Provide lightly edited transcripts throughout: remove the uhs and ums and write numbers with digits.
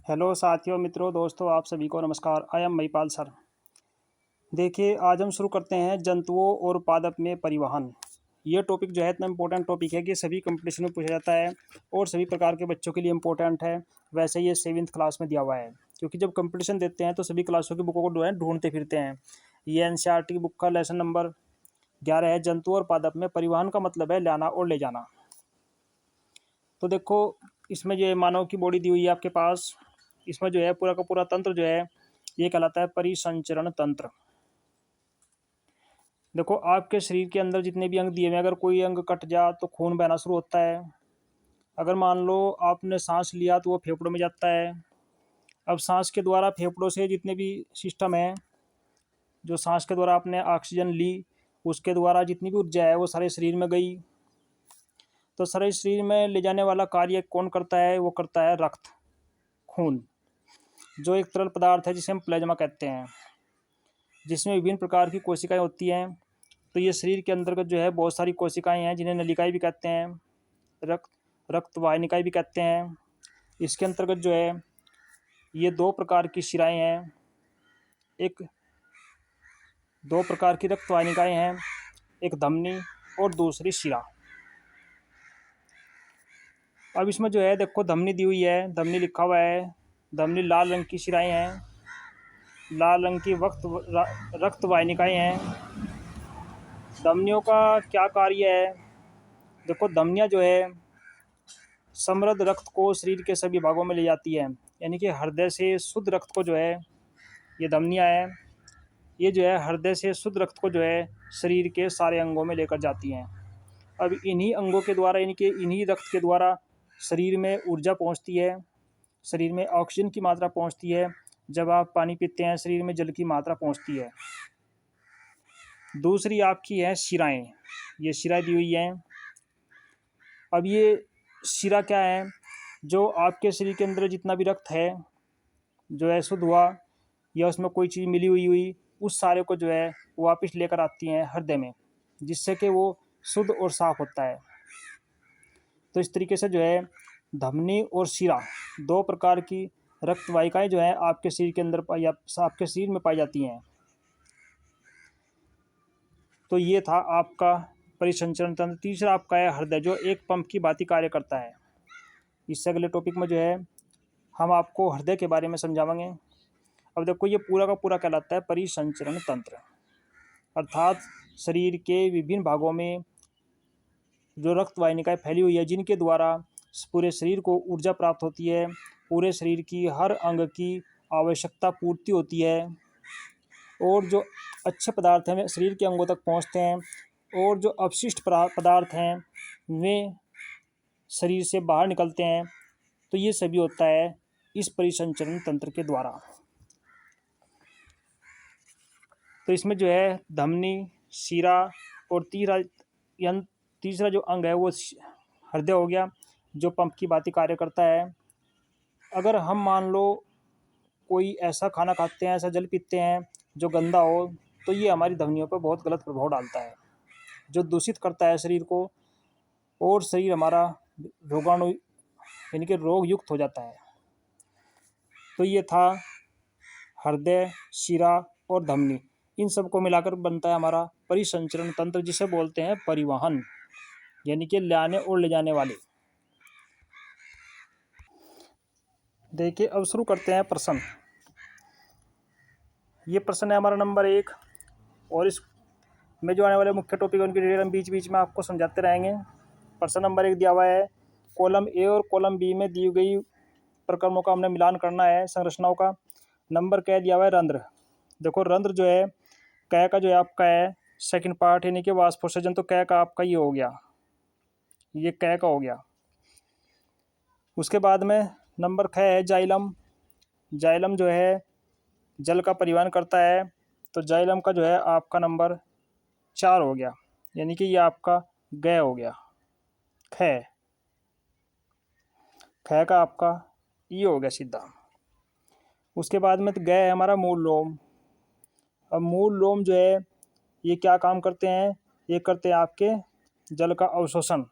Hello साथियों, मित्रों, दोस्तों, आप सभी को नमस्कार। I am Mahipal sir. देखिए, आज हम शुरू करते हैं जंतुओं और पादप में परिवहन। ये टॉपिक जो है इतना इम्पोर्टेंट टॉपिक है कि सभी कंपटीशन में पूछा जाता है और सभी प्रकार के बच्चों के लिए इम्पोर्टेंट है। वैसे ये 7वीं क्लास में दिया हुआ है, क्योंकि जब कंपटीशन देते हैं तो सभी क्लासों की बुकों को जो है ढूंढते फिरते हैं। ये एनसीईआरटी की बुक का लेसन नंबर 11 है। जंतु और पादप में परिवहन का मतलब है लाना और ले जाना। तो देखो, इसमें जो है मानव की बॉडी दी हुई है आपके पास। इसमें जो है पूरा का पूरा तंत्र जो है ये कहलाता है परिसंचरण तंत्र। देखो, आपके शरीर के अंदर जितने भी अंग दिए हुए हैं, अगर कोई अंग कट जा तो खून बहना शुरू होता है। अगर मान लो आपने सांस लिया तो वो फेफड़ों में जाता है। अब सांस के द्वारा फेफड़ों से जितने भी सिस्टम है, जो सांस के द्वारा आपने ऑक्सीजन ली, उसके द्वारा जितनी भी ऊर्जा है वो सारे शरीर में गई। तो सारे शरीर में ले जाने वाला कार्य कौन करता है? वो करता है रक्त, खून, जो एक तरल पदार्थ है जिसे हम प्लाज्मा कहते हैं, जिसमें विभिन्न प्रकार की कोशिकाएं होती हैं। तो ये शरीर के अंतर्गत जो है बहुत सारी कोशिकाएं हैं, जिन्हें नलिकाएं भी कहते हैं, रक्त रक्त वाहिनिकाएं भी कहते हैं। इसके अंतर्गत जो है ये दो प्रकार की शिराएं हैं। एक दो प्रकार की रक्त वाहिनिकाएं हैं, एक धमनी और दूसरी शिरा। अब इसमें जो है देखो, धमनी दी हुई है, धमनी लिखा हुआ है। धमनी लाल रंग की शिराएं हैं, लाल रंग की रक्त वाहिनिकाएं हैं। धमनियों का क्या कार्य है? देखो, धमनियां जो है समृद्ध रक्त को शरीर के सभी भागों में ले जाती है। यानी कि हृदय से शुद्ध रक्त को जो है, ये धमनियां है, ये जो है हृदय से शुद्ध रक्त को जो है शरीर के सारे अंगों में लेकर जाती हैं। अब इन्हीं अंगों के द्वारा, यानी कि इन्हीं रक्त के द्वारा शरीर में ऊर्जा पहुंचती है, शरीर में ऑक्सीजन की मात्रा पहुंचती है। जब आप पानी पीते हैं, शरीर में जल की मात्रा पहुंचती है। दूसरी आपकी है शिराएं। ये शिराएं दी हुई हैं। अब ये शिरा क्या है? जो आपके शरीर के अंदर जितना भी रक्त है जो है शुद्ध हुआ, या उसमें कोई चीज़ मिली हुई उस सारे को जो है वापस लेकर आती हैं हृदय में, जिससे कि वो शुद्ध और साफ होता है। तो इस तरीके से जो है धमनी और शिरा, दो प्रकार की रक्त वाहिकाएं जो है आपके शरीर के अंदर आपके शरीर में पाई जाती हैं। तो ये था आपका परिसंचरण तंत्र। तीसरा आपका है हृदय, जो एक पंप की भांति कार्य करता है। इससे अगले टॉपिक में जो है हम आपको हृदय के बारे में समझाएंगे। अब देखो, ये पूरा का पूरा कहलाता है परिसंचरण तंत्र, अर्थात शरीर के विभिन्न भागों में जो रक्त वाहिनिकाएं फैली हुई है, जिनके द्वारा पूरे शरीर को ऊर्जा प्राप्त होती है, पूरे शरीर की हर अंग की आवश्यकता पूर्ति होती है, और जो अच्छे पदार्थ हैं वे शरीर के अंगों तक पहुंचते हैं, और जो अपशिष्ट पदार्थ हैं वे शरीर से बाहर निकलते हैं। तो ये सभी होता है इस परिसंचरण तंत्र के द्वारा। तो इसमें जो है धमनी, शिरा और तीसरा जो अंग है वो हृदय हो गया, जो पंप की भांति कार्य करता है। अगर हम मान लो कोई ऐसा खाना खाते हैं, ऐसा जल पीते हैं जो गंदा हो, तो ये हमारी धमनियों पर बहुत गलत प्रभाव डालता है, जो दूषित करता है शरीर को, और शरीर हमारा रोगाणु यानी कि रोग युक्त हो जाता है। तो ये था हृदय, शिरा और धमनी। इन सब को मिलाकर बनता है हमारा परिसंचरण तंत्र, जिसे बोलते हैं परिवहन, यानी कि लाने और ले जाने वाले। देखिए, अब शुरू करते हैं प्रश्न। ये प्रश्न है हमारा नंबर 1, और इस में जो आने वाले मुख्य टॉपिक है उनकी डिटेल हम बीच बीच में आपको समझाते रहेंगे। प्रश्न नंबर 1 दिया हुआ है, कॉलम ए और कॉलम बी में दी गई प्रक्रमों का हमने मिलान करना है, संरचनाओं का। नंबर क्या दिया हुआ है? रंध्र। देखो, रंध्र जो है कै का जो है आपका है सेकंड पार्ट, यानी कि वाष्पोत्सर्जन। तो कै का आपका ये हो गया, ये कै का हो गया। उसके बाद में नंबर 6 है जाइलम। जाइलम जो है जल का परिवहन करता है। तो जाइलम का जो है आपका नंबर 4 हो गया, यानी कि ये आपका गय हो गया, ख। ख का आपका ये हो गया सीधा। उसके बाद में तो गय है हमारा मूल लोम। अब मूल लोम जो है ये क्या काम करते हैं? ये करते हैं आपके जल का अवशोषण।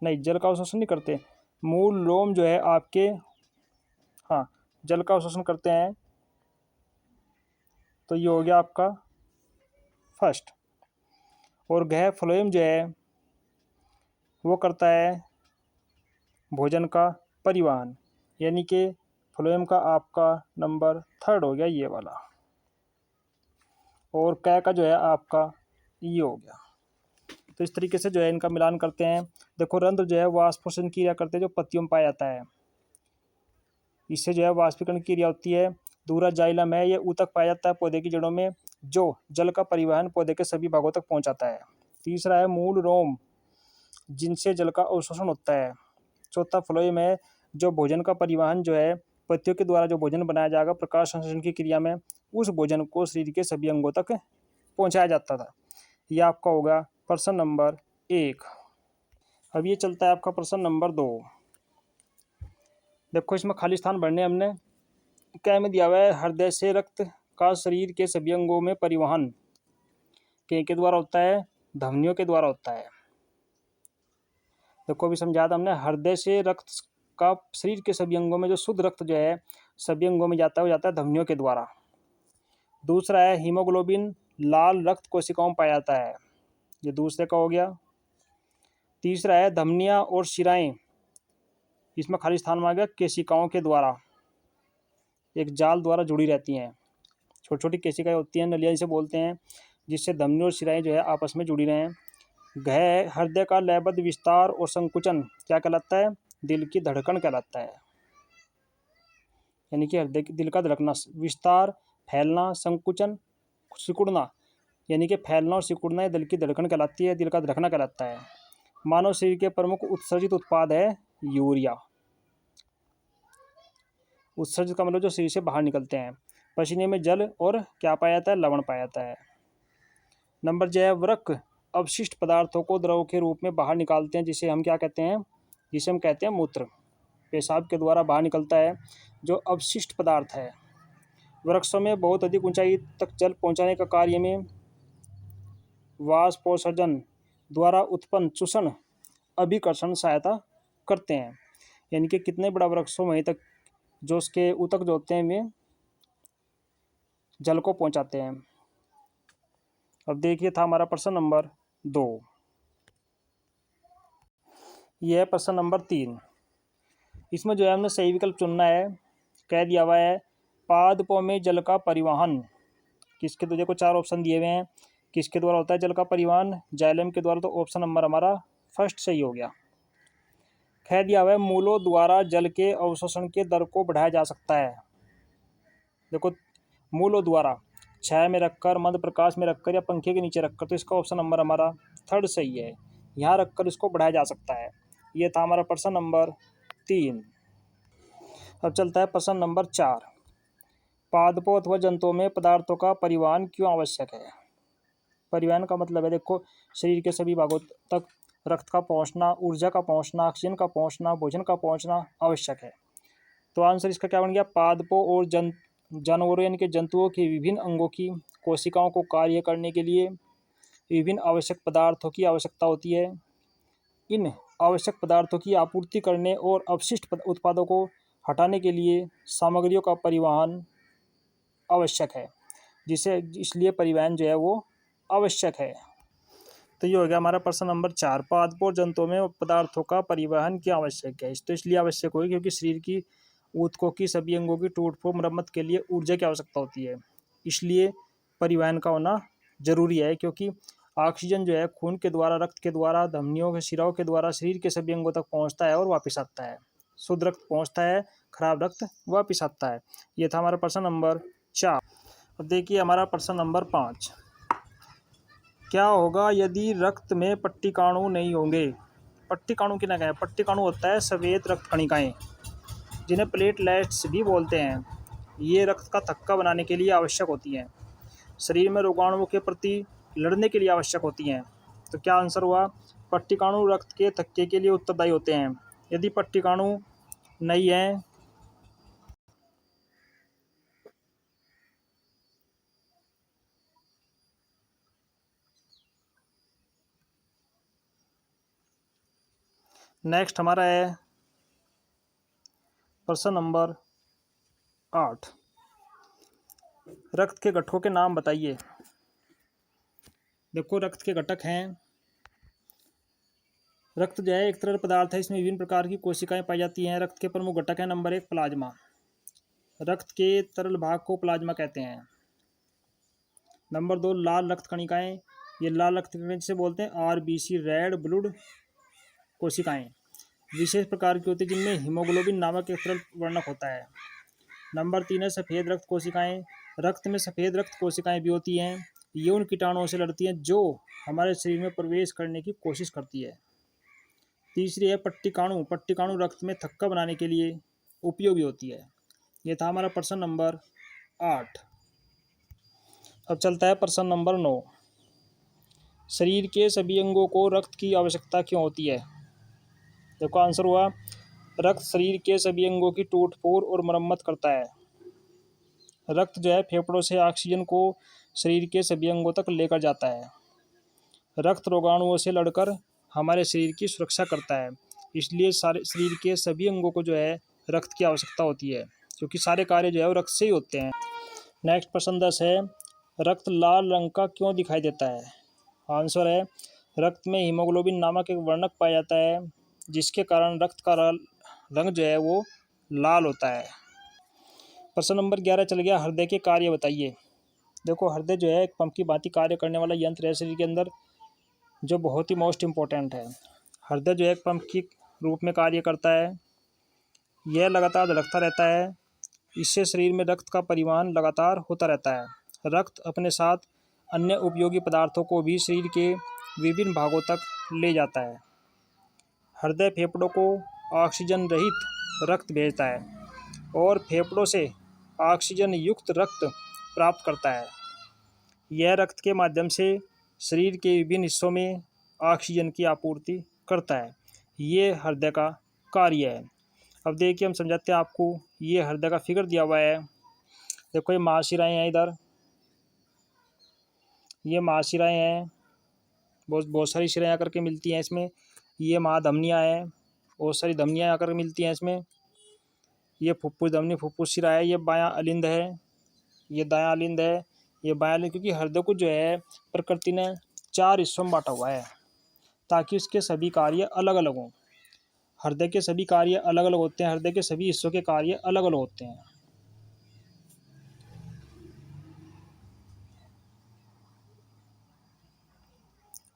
नहीं, जल का अवशोषण नहीं करते। मूल लोम जो है आपके, हाँ, जल का अवशोषण करते हैं, तो ये हो गया आपका फर्स्ट। और गह फ्लोएम जो है वो करता है भोजन का परिवहन, यानी कि फ्लोएम का आपका नंबर थर्ड हो गया ये वाला। और कै का जो है आपका ये हो गया। तो इस तरीके से जो है इनका मिलान करते हैं। देखो रंध्र जो है वाष्पोषण क्रिया करते हैं जो पत्तियों में पाया जाता है, इससे जो है वाष्पीकरण की क्रिया होती है। दूसरा जाइलम है, ये ऊतक पाया जाता है पौधे की जड़ों में जो जल का परिवहन पौधे के सभी भागों तक पहुंचाता है। तीसरा है मूल रोम, जिनसे जल का अवशोषण होता है। चौथा फ्लोएम है, जो भोजन का परिवहन जो है पत्तियों के द्वारा जो भोजन बनाया जाएगा प्रकाश संश्लेषण की क्रिया में उस भोजन को शरीर के सभी अंगों तक पहुंचाया जाता था। यह आपका होगा प्रश्न नंबर 1। अब ये चलता है आपका प्रश्न नंबर 2। देखो इसमें खाली स्थान भरने हमने। क्या में दिया हुआ है, हृदय से रक्त का शरीर के सभी अंगों में परिवहन के द्वारा होता है, धमनियों के द्वारा होता है। देखो अभी समझा था हमने, हृदय से रक्त का शरीर के सभी अंगों में जो शुद्ध रक्त जो है सभी अंगों में जाता है वो जाता है धमनियों के द्वारा। दूसरा है हीमोग्लोबिन लाल रक्त कोशिकाओं में पाया जाता है, ये दूसरे का हो गया। तीसरा है धमनियाँ और शिराएं, इसमें खाली स्थान में आ गया केशिकाओं के द्वारा, एक जाल द्वारा जुड़ी रहती हैं। छोटी छोटी केशिकाएं होती हैं, नलिया जिसे बोलते हैं, जिससे धमनी और शिराएं जो है आपस में जुड़ी रहें। घ हृदय का लयबद्ध विस्तार और संकुचन क्या कहलाता है, दिल की धड़कन कहलाता है। यानी कि हृदय दिल का धड़कना, विस्तार फैलना, संकुचन सिकुड़ना, यानी कि फैलना और सिकुड़ना ये दिल की धड़कन कहलाती है, दिल का धड़कना कहलाता है। मानव शरीर के प्रमुख उत्सर्जित उत्पाद है यूरिया। उत्सर्जित का मतलब जो शरीर से बाहर निकलते हैं। पसीने में जल और क्या पाया जाता है, लवण पाया जाता है। नंबर जो है वृक्क अवशिष्ट पदार्थों को द्रव के रूप में बाहर निकालते हैं, जिसे हम क्या कहते हैं, जिसे हम कहते हैं मूत्र। पेशाब के द्वारा बाहर निकलता है जो अवशिष्ट पदार्थ है। वृक्षों में बहुत अधिक ऊंचाई तक जल पहुंचाने का कार्य में वाष्पोत्सर्जन द्वारा उत्पन्न चूषण अभिकर्षण सहायता करते हैं। यानी कि कितने बड़ा वृक्ष हो वहीं तक जो उसके ऊतक जो होते हैं वे जल को पहुंचाते हैं। अब देखिए था हमारा प्रश्न नंबर 2। यह है प्रश्न नंबर 3। इसमें जो है हमने सही विकल्प चुनना है। कह दिया हुआ है पादपों में जल का परिवहन किसके, तो देखो 4 ऑप्शन दिए हुए हैं, किसके द्वारा होता है जल का परिवहन, जाइलम के द्वारा, तो ऑप्शन नंबर हमारा फर्स्ट सही हो गया। कह दिया हुआ है मूलों द्वारा जल के अवशोषण के दर को बढ़ाया जा सकता है। देखो मूलों द्वारा छाया में रखकर, मध्य प्रकाश में रखकर या पंखे के नीचे रखकर, तो इसका ऑप्शन नंबर हमारा थर्ड सही है, यहाँ रखकर इसको बढ़ाया जा सकता है। ये था हमारा प्रश्न नंबर 3। अब चलता है प्रश्न नंबर 4। पादपों अथवा जंतुओं में पदार्थों का परिवहन क्यों आवश्यक है। परिवहन का मतलब है देखो शरीर के सभी भागों तक रक्त का पहुंचना, ऊर्जा का पहुंचना, ऑक्सीजन का पहुंचना, भोजन का पहुंचना आवश्यक है। तो आंसर इसका क्या बन गया, पादपों और जानवरों यानी कि जंतुओं के विभिन्न अंगों की कोशिकाओं को कार्य करने के लिए विभिन्न आवश्यक पदार्थों की आवश्यकता होती है। इन आवश्यक पदार्थों की आपूर्ति करने और अपशिष्ट उत्पादों को हटाने के लिए सामग्रियों का परिवहन आवश्यक है, जिसे इसलिए परिवहन जो है वो आवश्यक है। तो ये हो गया हमारा प्रश्न नंबर 4। पादपों और जंतुओं में पदार्थों का परिवहन क्यों आवश्यक है। तो इसलिए आवश्यक होगी क्योंकि शरीर की ऊतकों की सभी अंगों की टूट फूट मरम्मत के लिए ऊर्जा की आवश्यकता होती है, इसलिए परिवहन का होना जरूरी है। क्योंकि ऑक्सीजन जो है खून के द्वारा, रक्त के द्वारा, धमनियों के शिराओं के द्वारा शरीर के सभी अंगों तक पहुंचता है और वापस आता है। शुद्ध रक्त पहुंचता है, खराब रक्त वापस आता है। ये था हमारा प्रश्न नंबर 4। अब देखिए हमारा प्रश्न नंबर 5। क्या होगा यदि रक्त में पट्टिकाणु नहीं होंगे। पट्टिकाणु किन्हें कहें, पट्टिकाणु होता है सफेद रक्त कणिकाएं, जिन्हें प्लेटलेट्स भी बोलते हैं। ये रक्त का थक्का बनाने के लिए आवश्यक होती हैं, शरीर में रोगाणुओं के प्रति लड़ने के लिए आवश्यक होती हैं। तो क्या आंसर हुआ, पट्टिकाणु रक्त के थक्के के लिए उत्तरदायी होते हैं। यदि पट्टिकाणु नहीं है नेक्स्ट हमारा है प्रश्न नंबर 8, रक्त के घटकों के नाम बताइए। देखो, रक्त के घटक हैं। रक्त जो है एक तरल पदार्थ है, इसमें विभिन्न प्रकार की कोशिकाएं पाई जाती हैं। रक्त के प्रमुख घटक हैं। Number 1, plasma. रक्त के तरल भाग को प्लाज्मा कहते हैं। नंबर 2, लाल रक्त कणिकाएं। ये लाल रक्त कणिकाएं जिसे बोलते हैं आरबीसी, रेड ब्लड कोशिकाएं, विशेष प्रकार की होती है जिनमें हीमोग्लोबिन नामक एक तरल वर्णक होता है। नंबर 3 है सफ़ेद रक्त कोशिकाएं। रक्त में सफ़ेद रक्त कोशिकाएं भी होती हैं। ये उन कीटाणुओं से लड़ती हैं जो हमारे शरीर में प्रवेश करने की कोशिश करती है। तीसरी है पट्टिकाणु। पट्टिकाणु रक्त में थक्का बनाने के लिए उपयोगी होती है। ये था हमारा प्रश्न नंबर 8। अब चलता है प्रश्न नंबर 9, शरीर के सभी अंगों को रक्त की आवश्यकता क्यों होती है। देखो, आंसर हुआ, रक्त शरीर के सभी अंगों की टूट फूट और मरम्मत करता है। रक्त जो है फेफड़ों से ऑक्सीजन को शरीर के सभी अंगों तक लेकर जाता है। रक्त रोगाणुओं से लड़कर हमारे शरीर की सुरक्षा करता है। इसलिए सारे शरीर के सभी अंगों को जो है रक्त की आवश्यकता होती है, क्योंकि सारे कार्य जो है वो रक्त से ही होते हैं। नेक्स्ट प्रश्न 10 है, रक्त लाल रंग का क्यों दिखाई देता है। आंसर है, रक्त में हीमोग्लोबिन नामक एक वर्णक पाया जाता है, जिसके कारण रक्त का रंग जो है वो लाल होता है। प्रश्न नंबर 11 चल गया, हृदय के कार्य बताइए। देखो, हृदय जो है एक पंप की भांति कार्य करने वाला यंत्र है शरीर के अंदर, जो बहुत ही मोस्ट इम्पोर्टेंट है। हृदय जो है एक पंप की रूप में कार्य करता है। यह लगातार धड़कता रहता है। इससे शरीर में रक्त का परिवहन लगातार होता रहता है। रक्त अपने साथ अन्य उपयोगी पदार्थों को भी शरीर के विभिन्न भागों तक ले जाता है। हृदय फेफड़ों को ऑक्सीजन रहित रक्त भेजता है और फेफड़ों से ऑक्सीजन युक्त रक्त प्राप्त करता है। यह रक्त के माध्यम से शरीर के विभिन्न हिस्सों में ऑक्सीजन की आपूर्ति करता है। ये हृदय का कार्य है। अब देखिए, हम समझाते हैं आपको। ये हृदय का फिगर दिया हुआ है। देखो, ये महाशिराएं हैं, इधर ये महाशिराएं हैं, बहुत सारी शिराएं आकर के मिलती हैं इसमें। ये महाधमनियाँ हैं, बहुत सारी धमनियाँ आकर के मिलती हैं इसमें। ये फुफ्फुस धमनी, फुफ्फुस शिरा है। ये बायां अलिंद है, ये दायां अलिंद है, ये बायां अलिंद। क्योंकि हृदय को जो है प्रकृति ने 4 हिस्सों में बांटा हुआ है, ताकि उसके सभी कार्य अलग अलग हों। हृदय के सभी कार्य अलग अलग होते हैं। हृदय के सभी हिस्सों के कार्य अलग अलग होते हैं।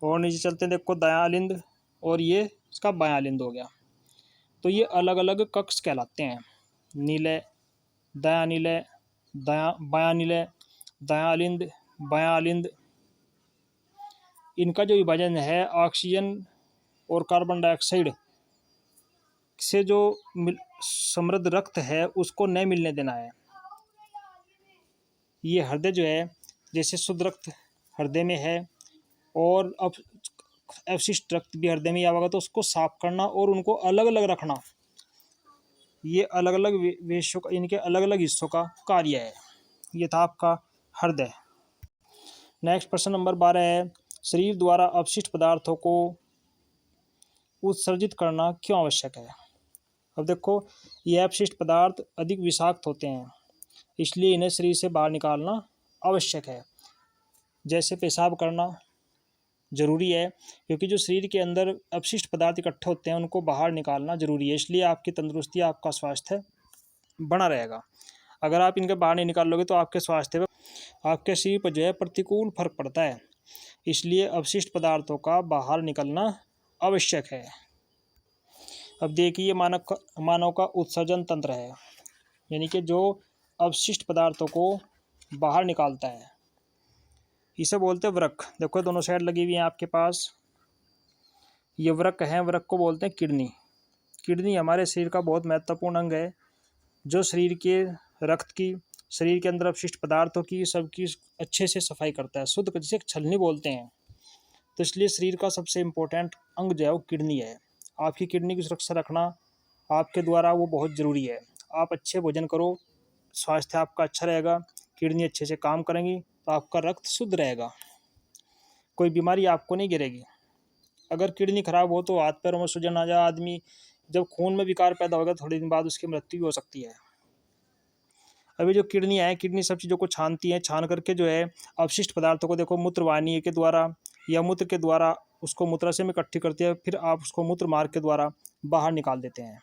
और नीचे चलते हैं, देखो दायां अलिंद और ये इसका बायां अलिंद हो गया। तो ये अलग अलग कक्ष कहलाते हैं। नीले, दायां नीले, बायां नीले, दायां अलिंद, बायां अलिंद। इनका जो विभाजन है ऑक्सीजन और कार्बन डाइऑक्साइड से जो समृद्ध रक्त है उसको न मिलने देना है। ये हृदय जो है, जैसे शुद्ध रक्त हृदय में है और अब अवशिष्ट रक्त भी हृदय में आवेगा, तो उसको साफ करना और उनको अलग अलग रखना, ये अलग अलग वेशों का, इनके अलग अलग हिस्सों का कार्य है। ये था आपका हृदय। नेक्स्ट प्रश्न नंबर 12 है, शरीर द्वारा अपशिष्ट पदार्थों को उत्सर्जित करना क्यों आवश्यक है। अब देखो, ये अपशिष्ट पदार्थ अधिक विषाक्त होते हैं, इसलिए इन्हें शरीर से बाहर निकालना आवश्यक है। जैसे पेशाब करना जरूरी है, क्योंकि जो शरीर के अंदर अपशिष्ट पदार्थ इकट्ठे होते हैं उनको बाहर निकालना जरूरी है। इसलिए आपकी तंदुरुस्ती, आपका स्वास्थ्य बना रहेगा। अगर आप इनके बाहर नहीं निकाल लोगे तो आपके स्वास्थ्य पर, आपके शरीर पर जो है प्रतिकूल फर्क पड़ता है। इसलिए अपशिष्ट पदार्थों का बाहर निकलना आवश्यक है। अब देखिए, मानव का उत्सर्जन तंत्र है, यानी कि जो अपशिष्ट पदार्थों को बाहर निकालता है, इसे बोलते हैं वृक्क। देखो, दोनों साइड लगी हुई हैं आपके पास, ये वृक्क हैं। वृक्क को बोलते हैं किडनी। किडनी हमारे शरीर का बहुत महत्वपूर्ण अंग है, जो शरीर के रक्त की, शरीर के अंदर अपशिष्ट पदार्थों की, सबकी अच्छे से सफाई करता है, शुद्ध, जिसे छलनी बोलते हैं। तो इसलिए शरीर का सबसे इम्पोर्टेंट अंग जो है वो किडनी है। आपकी किडनी की सुरक्षा रखना आपके द्वारा वो बहुत ज़रूरी है। आप अच्छे भोजन करो, स्वास्थ्य आपका अच्छा रहेगा, किडनी अच्छे से काम करेंगी तो आपका रक्त शुद्ध रहेगा, कोई बीमारी आपको नहीं गिरेगी। अगर किडनी खराब हो तो हाथ पैरों में सूजन आ जाए, आदमी जब खून में विकार पैदा होगा थोड़े दिन बाद उसकी मृत्यु भी हो सकती है। अभी जो किडनी है, किडनी सब चीज़ों को छानती है, छान करके जो है अवशिष्ट पदार्थों को देखो मूत्रवाहिनी के द्वारा या मूत्र के द्वारा उसको मूत्राशय में इकट्ठी करती है, फिर आप उसको मूत्र मार्ग के द्वारा बाहर निकाल देते हैं।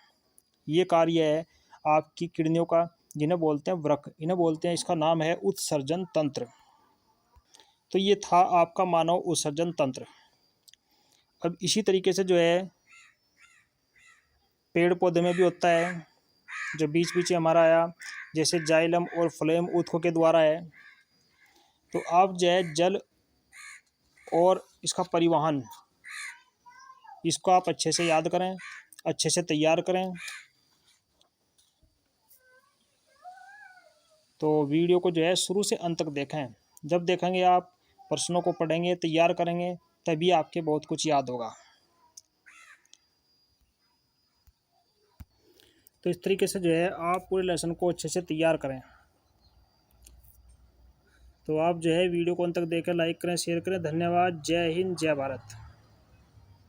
ये कार्य है आपकी किडनियों का, जिन्हें बोलते हैं वृक्क, इन्हें बोलते हैं, इसका नाम है उत्सर्जन तंत्र। तो ये था आपका मानव उत्सर्जन तंत्र। अब इसी तरीके से जो है पेड़ पौधे में भी होता है, जो बीच बीच हमारा आया, जैसे जाइलम और फ्लेम ऊतकों के द्वारा है। तो आप जो है जल और इसका परिवहन, इसको आप अच्छे से याद करें, अच्छे से तैयार करें। तो वीडियो को जो है शुरू से अंत तक देखें। जब देखेंगे आप, प्रश्नों को पढ़ेंगे, तैयार करेंगे, तभी आपके बहुत कुछ याद होगा। तो इस तरीके से जो है आप पूरे लेसन को अच्छे से तैयार करें। तो आप जो है वीडियो को अंत तक देखें, लाइक करें, शेयर करें। धन्यवाद। जय हिंद, जय भारत।